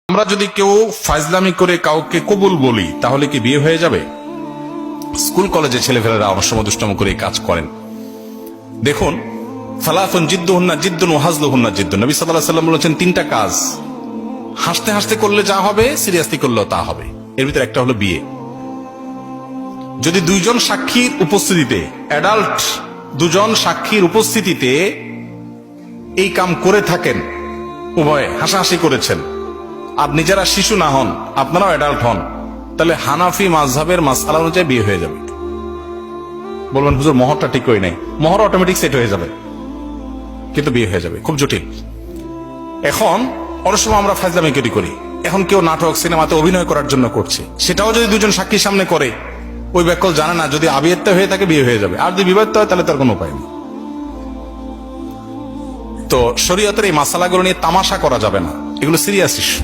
আমরা যদি কেউ ফাজলামি করে কাউকে কবুল বলি তাহলে কি বিয়ে হয়ে যাবে? স্কুল কলেজে ছেলেফেলেরা অনেক সময় দুষ্টম করে কাজ করেন। দেখুন, সালাফুন জিদ্দুহুন্না জিদ্দুন ওয়া হাজলুহুন্না জিদ্দুন। নবী সাল্লাল্লাহু আলাইহি ওয়াসাল্লাম বলেছেন তিনটা কাজ হাসতে হাসতে করলে যা হবে সিরিয়াসলি করলেও তা হবে। এর ভিতরে একটা হলো বিয়ে। যদি দুইজন সাক্ষীর উপস্থিতিতে, অ্যাডাল্ট দুজন সাক্ষীর উপস্থিতিতে এই কাম করে থাকেন, উভয়ে হাসাহাসি করেছেন, আর নিজেরা শিশু না হন, আপনারাও অ্যাডাল্ট হন, তাহলে হানাফি মাযহাবের মাসআলা অনুযায়ী বিয়ে হয়ে যাবে। বলবেন হুজুর মোহরটা ঠিক কই নাই। মোহর অটোমেটিক সেট হয়ে যাবে, কিন্তু বিয়ে হয়ে যাবে। খুব জটিল। এখন অনেক সময় আমরা ফাজলামি করি। এখন কেউ নাটক সিনেমাতে অভিনয় করার জন্য করছে, সেটাও যদি দুজন সাক্ষীর সামনে করে, ওই ব্যাকল জানে না যদি আবিয়াত্তা হয়ে থাকে বিয়ে হয়ে যাবে, আর যদি বিবাহিত হয় তাহলে তার কোনো উপায় নেই। তো শরীয়তের এই মাসালাগুলো নিয়ে তামাশা করা যাবে না, এগুলো সিরিয়াস ইস্যু।